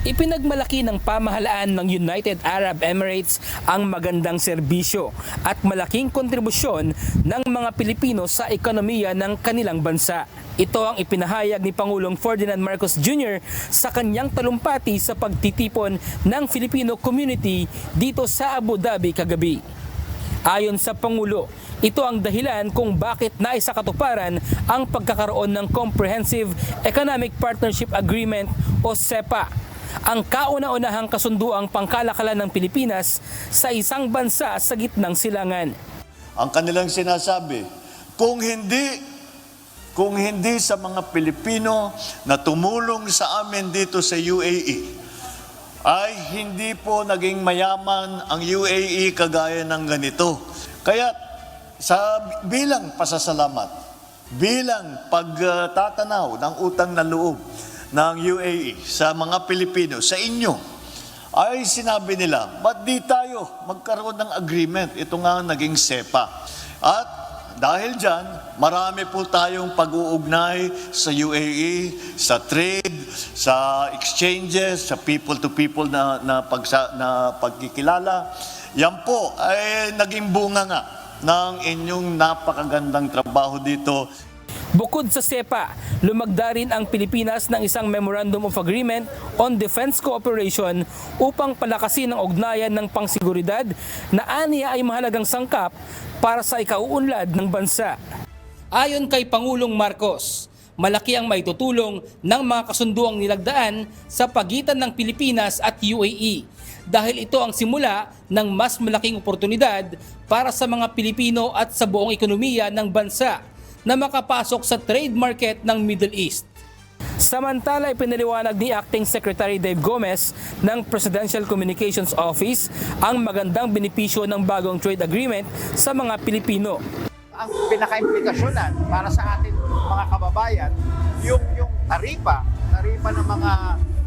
Ipinagmalaki ng pamahalaan ng United Arab Emirates ang magandang serbisyo at malaking kontribusyon ng mga Pilipino sa ekonomiya ng kanilang bansa. Ito ang ipinahayag ni Pangulong Ferdinand Marcos Jr. sa kanyang talumpati sa pagtitipon ng Filipino community dito sa Abu Dhabi kagabi. Ayon sa Pangulo, ito ang dahilan kung bakit naisakatuparan ang pagkakaroon ng Comprehensive Economic Partnership Agreement o CEPA, ang kauna-unahang kasunduang pangkalakalan ng Pilipinas sa isang bansa sa gitnang silangan. Ang kanilang sinasabi, kung hindi sa mga Pilipino na tumulong sa amin dito sa UAE, ay hindi po naging mayaman ang UAE kagaya ng ganito. Kaya bilang pasasalamat, bilang pagtatanaw ng utang na loob ng UAE sa mga Pilipino, sa inyo, ay sinabi nila, ba't di tayo magkaroon ng agreement? Ito nga naging CEPA. At dahil dyan, marami po tayong pag-uugnay sa UAE, sa trade, sa exchanges, sa people-to-people na pagkikilala. Yan po ay naging bunga nga ng inyong napakagandang trabaho dito. Bukod sa CEPA, lumagda rin ang Pilipinas ng isang Memorandum of Agreement on Defense Cooperation upang palakasin ang ugnayan ng pangsiguridad na aniya ay mahalagang sangkap para sa ikauunlad ng bansa. Ayon kay Pangulong Marcos, malaki ang maitutulong ng mga kasunduang nilagdaan sa pagitan ng Pilipinas at UAE dahil ito ang simula ng mas malaking oportunidad para sa mga Pilipino at sa buong ekonomiya ng bansa na makapasok sa trade market ng Middle East. Samantala, ipinaliwanag ni Acting Secretary Dave Gomez ng Presidential Communications Office ang magandang benepisyo ng bagong trade agreement sa mga Pilipino. Ang pinaka-implikasyonan para sa atin mga kababayan, yung taripa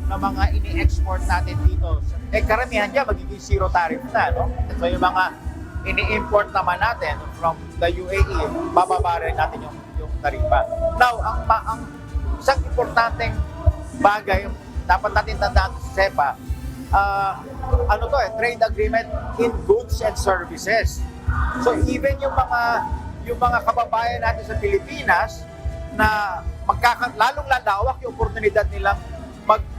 ng mga ini-export natin dito. Karamihan dyan magiging zero tariff na, no? So yung mga ini-import naman natin from the UAE, bababa rin natin yung taripa. Now, ang isang importanteng bagay dapat natin tandaan sa CEPA, trade agreement in goods and services. So even yung mga kababayan natin sa Pilipinas na lalong lalawak yung oportunidad nilang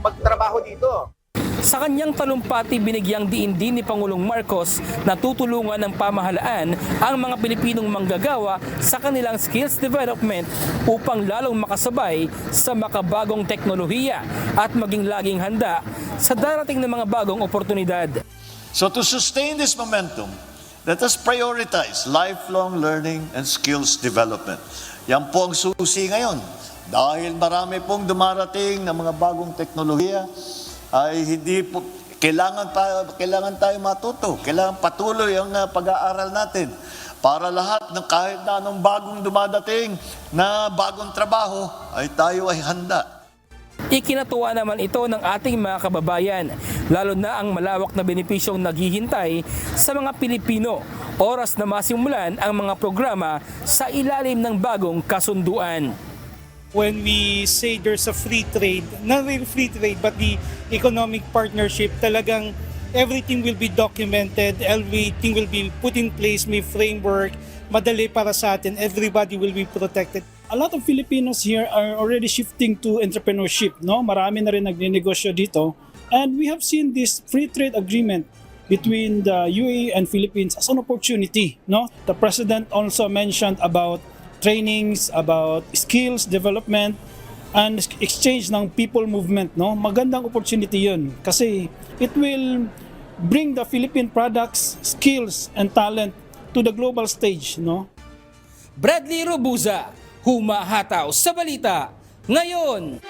magtrabaho dito. Sa kanyang talumpati, binigyang diin din ni Pangulong Marcos na tutulungan ng pamahalaan ang mga Pilipinong manggagawa sa kanilang skills development upang lalong makasabay sa makabagong teknolohiya at maging laging handa sa darating na mga bagong oportunidad. So to sustain this momentum, let us prioritize lifelong learning and skills development. Yan po ang susi ngayon. Dahil marami pong dumarating na mga bagong teknolohiya, ay hindi po kailangan tayo matuto. Kailangan patuloy ang pag-aaral natin para lahat ng kahit na anong bagong dumadating na bagong trabaho ay tayo ay handa. Ikinatuwa naman ito ng ating mga kababayan, lalo na ang malawak na benepisyong naghihintay sa mga Pilipino oras na masimulan ang mga programa sa ilalim ng bagong kasunduan. When we say there's a free trade, not really free trade, but the economic partnership, talagang everything will be documented, everything will be put in place, may framework, madali para sa atin, everybody will be protected. A lot of Filipinos here are already shifting to entrepreneurship, no? Marami na rin nagnenegosyo dito. And we have seen this free trade agreement between the UAE and Philippines as an opportunity, no? The President also mentioned about trainings, about skills development, and exchange ng people movement, no? Magandang opportunity yun kasi it will bring the Philippine products, skills, and talent to the global stage, no? Bradley Robuza, humahataw sa balita ngayon.